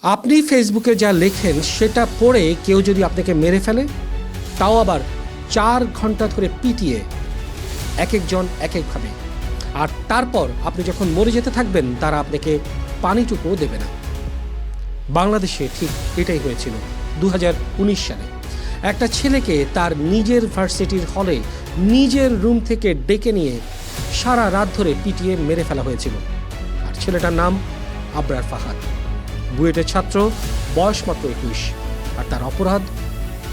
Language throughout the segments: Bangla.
আপনি ফেসবুকে যা লেখেন সেটা পড়ে কেউ যদি আপনাকে মেরে ফেলে, তাও আবার 4 ঘন্টা ধরে পিটিয়ে, এক একজন এক একভাবে, আর তারপর আপনি যখন মরে যেতে থাকবেন তারা আপনাকে পানিটুকুও দেবে না। বাংলাদেশে ঠিক এটাই হয়েছিল 2019 সালে। একটা ছেলেকে তার নিজের ভার্সিটির হলে নিজের রুম থেকে ডেকে নিয়ে সারা রাত ধরে পিটিয়ে মেরে ফেলা হয়েছিল। আর ছেলেটার নাম আবরার ফাহাদ, বুয়েটের ছাত্র, বয়স মাত্র 21, আর তার অপরাধ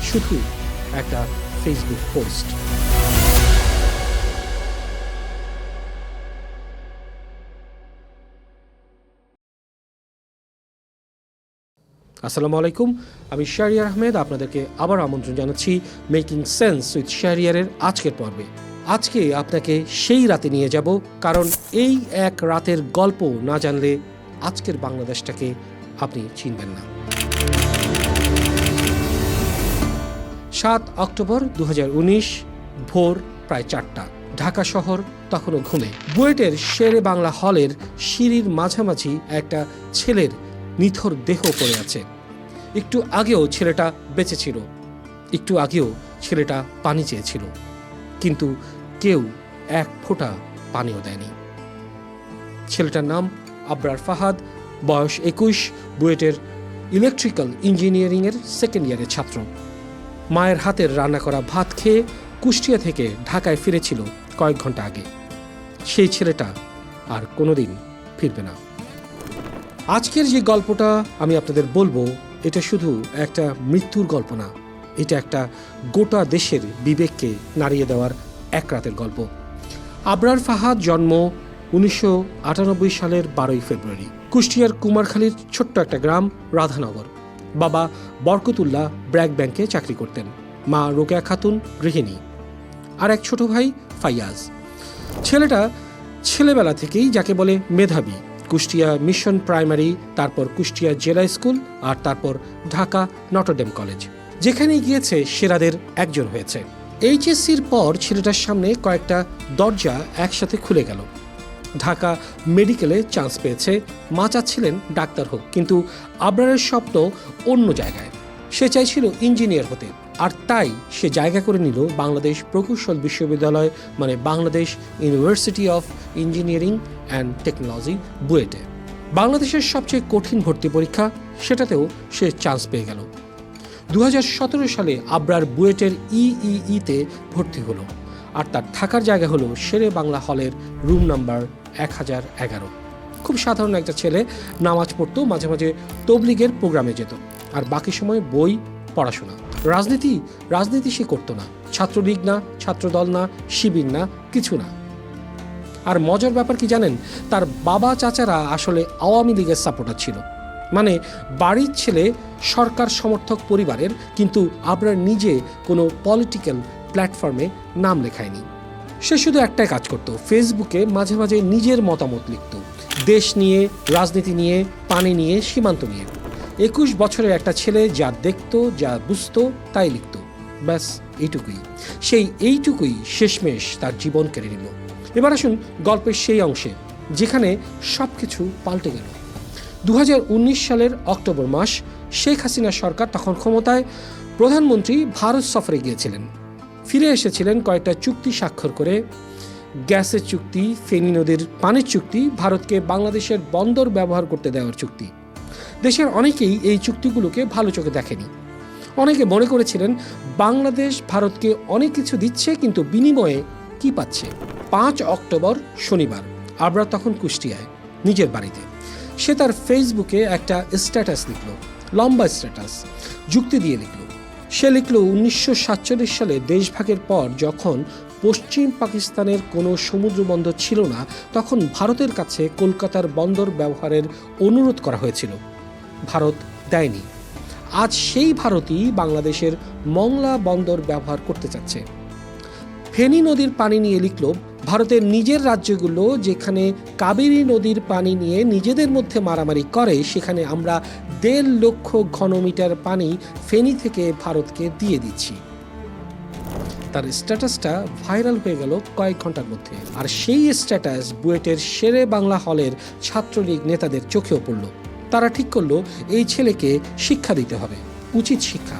শুধু একটা ফেসবুক পোস্ট। আসসালামু আলাইকুম, আমি শাহরিয়ার আহমেদ। আপনাদেরকে আবার আমন্ত্রণ জানাচ্ছি মেকিং সেন্স উইথ শাহরিয়ারের আজকের পর্বে। আজকে আপনাকে সেই রাতে নিয়ে যাব, কারণ এই এক রাতের গল্প না জানলে আজকের বাংলাদেশটাকে আপনি চিনবেন না। 7 অক্টোবর 2019, ভোর প্রায় 4টা। ঢাকা শহর তখনও ঘুমে। বুয়েটের শেরে বাংলা হলের সিঁড়ির মাঝামাঝি একটা ছেলের নিথর দেহ পড়ে আছে। একটু আগেও ছেলেটা বেঁচে ছিল, একটু আগেও ছেলেটা পানি চেয়েছিল, কিন্তু কেউ এক ফোঁটা পানিও দেয়নি। ছেলেটার নাম আবরার ফাহাদ, বয়স 21, বুয়েটের ইলেকট্রিক্যাল ইঞ্জিনিয়ারিংয়ের সেকেন্ড ইয়ারের ছাত্র। মায়ের হাতের রান্না করা ভাত খেয়ে কুষ্টিয়া থেকে ঢাকায় ফিরেছিল কয়েক ঘন্টা আগে। সেই ছেলেটা আর কোনোদিন ফিরবে না। আজকের যে গল্পটা আমি আপনাদের বলবো, এটা শুধু একটা মৃত্যুর গল্প না, এটা একটা গোটা দেশের বিবেককে নাড়িয়ে দেওয়ার এক রাতের গল্প। আবরার ফাহাদ জন্ম 1998 সালের 12 ফেব্রুয়ারি, কুষ্টিয়ার কুমারখালীর ছোট্ট একটা গ্রাম রাধানগর। বাবা বরকতুল্লাহ ব্র্যাক ব্যাংকে চাকরি করতেন, মা রোকেয়া খাতুন গৃহিণী, আর এক ছোট ভাই ফাইয়াজ। ছেলেটা ছেলেবেলা থেকেই যাকে বলে মেধাবী। কুষ্টিয়া মিশন প্রাইমারি, তারপর কুষ্টিয়া জেলা স্কুল, আর তারপর ঢাকা নটরডেম কলেজ, যেখানেই গিয়েছে সেরাদের একজন হয়েছে। এইচএসসির পর ছেলেটার সামনে কয়েকটা দরজা একসাথে খুলে গেল। ঢাকা মেডিকেলে চান্স পেয়েছে, মা চাচ্ছিলেন ডাক্তার হোক, কিন্তু আবরারের স্বপ্ন অন্য জায়গায়। সে চাইছিল ইঞ্জিনিয়ার হতে, আর তাই সে জায়গা করে নিল বাংলাদেশ প্রকৌশল বিশ্ববিদ্যালয়, মানে Bangladesh university of engineering and technology, বুয়েটে। বাংলাদেশের সবচেয়ে কঠিন ভর্তি পরীক্ষা, সেটাতেও সে চান্স পেয়ে গেল। 2017 সালে আবরার বুয়েটের ইইইতে ভর্তি হলো, আর তার থাকার জায়গা হলো শেরে বাংলা হলের রুম নাম্বার 1011। খুব সাধারণ একটা ছেলে, নামাজ পড়তো, মাঝে মাঝে তবলিগের প্রোগ্রামে যেত, আর বাকি সময় বই, পড়াশোনা। রাজনীতি সে করতো না, ছাত্রলীগ না, ছাত্রদল না, শিবির না, কিছু না। আর মজার ব্যাপার কি জানেন, তার বাবা চাচারা আসলে আওয়ামী লীগের সাপোর্টার ছিল। মানে বাড়ির ছেলে সরকার সমর্থক পরিবারের, কিন্তু আবরার নিজে কোনো পলিটিক্যাল প্ল্যাটফর্মে নাম লেখায়নি। সে শুধু একটাই কাজ করত, ফেসবুকে মাঝে মাঝে নিজের মতামত লিখত, দেশ নিয়ে, রাজনীতি নিয়ে, পানি নিয়ে, সীমান্ত নিয়ে। 21 বছরের একটা ছেলে যা দেখত, যা বুঝতো, তাই লিখত, ব্যাস এইটুকুই। এইটুকুই শেষমেশ তার জীবন কেড়ে নিল। এবার আসুন গল্পের সেই অংশে যেখানে সব কিছু পাল্টে গেল। 2019 সালের অক্টোবর মাস, শেখ হাসিনা সরকার তখন ক্ষমতায়। প্রধানমন্ত্রী ভারত সফরে গিয়েছিলেন, ফিরে এসেছিলেন কয়েকটা চুক্তি স্বাক্ষর করে। গ্যাসের চুক্তি, ফেনী নদীর পানির চুক্তি, ভারতকে বাংলাদেশের বন্দর ব্যবহার করতে দেওয়ার চুক্তি। দেশের অনেকেই এই চুক্তিগুলোকে ভালো চোখে দেখেনি। অনেকে মনে করেছিলেন বাংলাদেশ ভারতকে অনেক কিছু দিচ্ছে, কিন্তু বিনিময়ে কি পাচ্ছে। 5 অক্টোবর শনিবার, আবরার তখন কুষ্টিয়ায় নিজের বাড়িতে। সে তার ফেসবুকে একটা স্ট্যাটাস লিখল, লম্বা স্ট্যাটাস, যুক্তি দিয়ে লিখল। সে লিখল, 1947 সালে দেশভাগের পর যখন পশ্চিম পাকিস্তানের কোনো সমুদ্র বন্দর ছিল না, তখন ভারতের কাছে কলকাতার বন্দর ব্যবহারের অনুরোধ করা হয়েছিল, ভারত দেয়নি। আজ সেই ভারতই বাংলাদেশের মংলা বন্দর ব্যবহার করতে চাচ্ছে। ফেনী নদীর পানি নিয়ে লিখল, ভারতের নিজের রাজ্যগুলো যেখানে কাবেরী নদীর পানি নিয়ে নিজেদের মধ্যে মারামারি করে, সেখানে আমরা 1.5 লক্ষ ঘনমিটার পানি ফেনী থেকে ভারতকে দিয়ে দিচ্ছি। তার স্ট্যাটাসটা ভাইরাল হয়ে গেল কয়েক ঘন্টার মধ্যে, আর সেই স্ট্যাটাস বুয়েটের শেরে বাংলা হলের ছাত্রলীগ নেতাদের চোখেও পড়ল। তারা ঠিক করলো এই ছেলেকে শিক্ষা দিতে হবে, উচিত শিক্ষা।